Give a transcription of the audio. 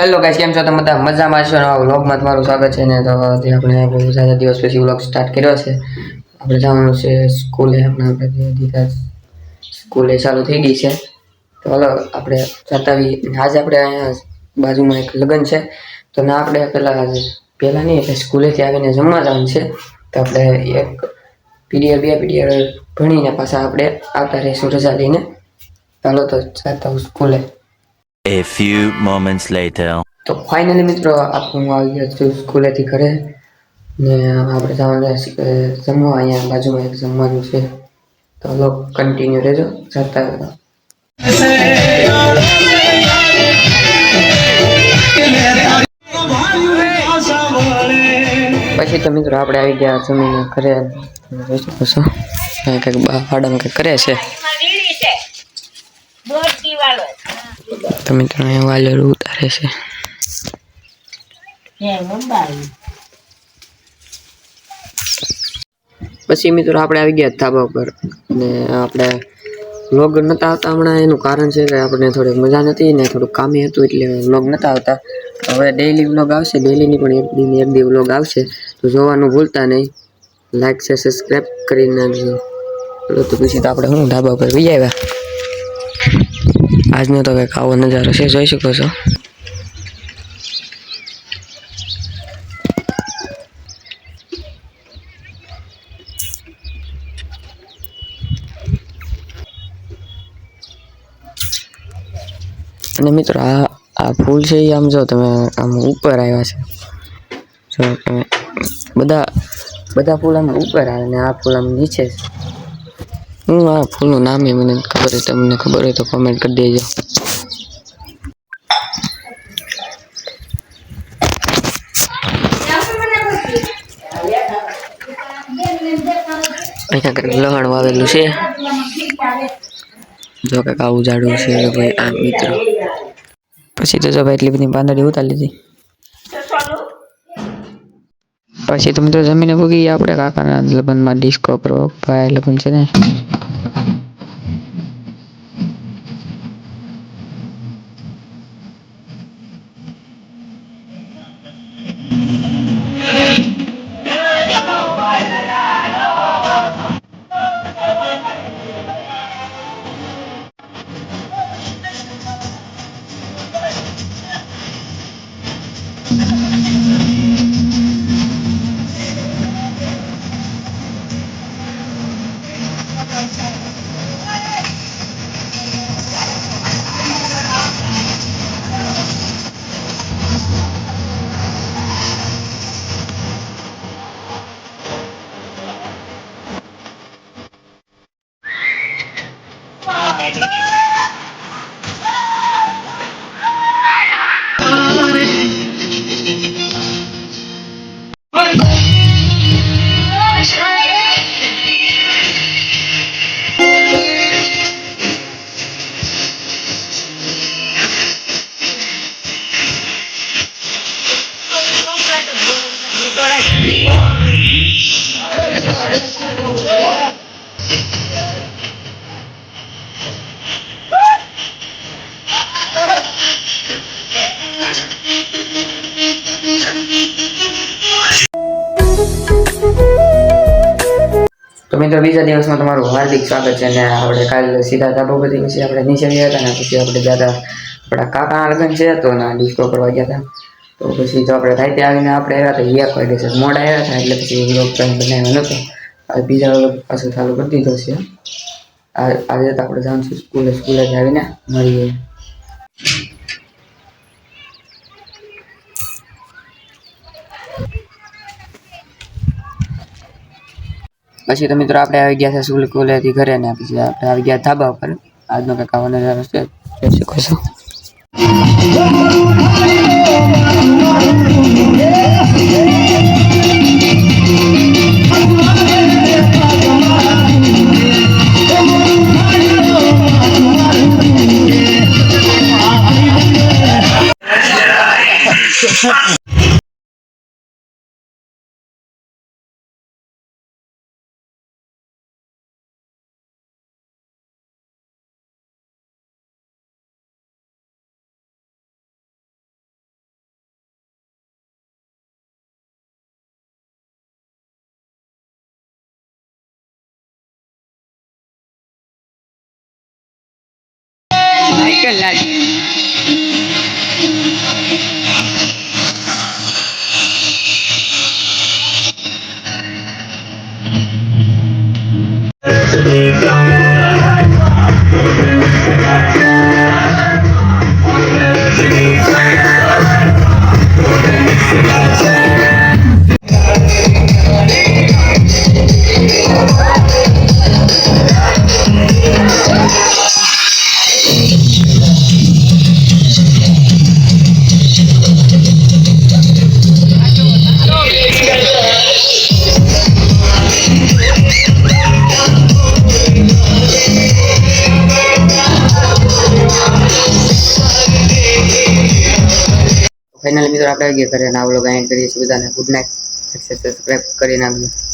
Hello guys, કેમ છો તમે? બધા મજામાં છો? નવા વ્લોગમાં તમારું સ્વાગત છે ને. તો આપણે બહુ સારા દિવસ પછી વ્લોગ સ્ટાર્ટ કર્યો છે. આપણે જવાનું છે સ્કૂલે. આપણે સ્કૂલે ચાલુ થઈ ગઈ છે. તો હાલો આપણે જતા આવીએ. આજે આપણે અહીંયા બાજુમાં એક લગ્ન છે, તો ના આપણે પહેલા નહીં એટલે સ્કૂલેથી આવીને જમવા જવાનું છે. તો આપણે એક પીરિયડ બે પીરિયડ ભણીને પાછા આપણે આવતા રહીશું રજા લઈને. ચાલો તો જતા હું સ્કૂલે. A few moments later. તો ફાઇનલી મિત્રો હું આવી ગયો છું સ્કૂલેથી ઘરે ને આપણે જવાનું જમવા. અહીંયા બાજુમાં એક જમવાનું છે, તો લોક કન્ટિન્યુ રહેજો જતા. પછી તો મિત્રો આપણે આવી ગયા જમીને ઘરે. જોઈ શકો છો કંઈક બાડામાં કંઈક કરે છે. તો મિત્રો અહીંયા વાલેલું ઉતારે છે. પછી મિત્રો આપણે આવી ગયા ધાબા ઉપર ને આપણે વ્લોગ નતા આવતા હમણાં. એનું કારણ છે કે આપણને થોડીક મજા નથી ને થોડુંક કામ હતું, એટલે વ્લોગ નતા આવતા. હવે ડેઈલી વ્લોગ આવશે, ડેઈલીની પણ એક દી વ્લોગ આવશે, તો જોવાનું ભૂલતા નહીં. લાઈક છે, સબસ્ક્રાઈબ કરી નાખજો. તો પછી તો આપણે હું ધાબા ઉપર જઈ આવ્યા. આજનો તો કંઈક આવો નજારો છે, જોઈ શકો છો. અને મિત્રો આ ફૂલ છે એ આમ જો તમે આમ ઉપર આવ્યા છે. જો તમે બધા ફૂલ આમ ઉપર આવે ને આ ફૂલ આમ નીચે છે. હું આ ફૂલનું નામ એ મને ખબર હોય, તમને ખબર હોય તો કોમેન્ટ કરી દેજો. અહીંયા કંઈક લહણ વાવેલું છે. જો કંઈક આવું ઝાડું છે ભાઈ આ મિત્રો. પછી તો જો ભાઈ એટલી બધી પાંદડી ઉતારી લીધી. પછી તમે તો જમીને ભૂગી આપણે કાકાના લગ્નમાં ડિસ્કો પ્રો ભાઈ લગ્ન છે ને. તો મિત્રો બીજા દિવસમાં તમારું હાર્દિક સ્વાગત છે. અને આપણે કાલે સીધા ધાબા પરથી પછી આપણે નીચે ગયા હતા ને પછી આપણે જતા આપણા કાકાના લગ્ન છે તો ના ડિસ્કો કરવા ગયા હતા. તો પછી તો આપણે રાતે આવીને આપણે આવ્યા હતા 1 વાગે છે, મોડા આવ્યા હતા એટલે પછી વ્લોગ ટાઈમ બનાવ્યો નહોતો. આ બીજા વ્લોગ પાછો ચાલુ કરી દીધો છે. આજે તો આપણે જવાનું છે સ્કૂલેથી આવીને મળીએ. પછી તો મિત્રો આપણે આવી ગયા છે સ્કૂલેથી ઘરે ને પછી આપણે આવી ગયા ધાબા ઉપર. આજનો કંઈક આવો નજારો છે, જોઈ શકો છો. તેલ લાગે. ફાઇનલી મિત્રો આપણે આવી ગયા ઘરે. ના વ્લોગ એન્ડ કરીએ છીએ. બધાને ગુડ નાઇટ. સબસ્ક્રાઇબ કરી નાખજો.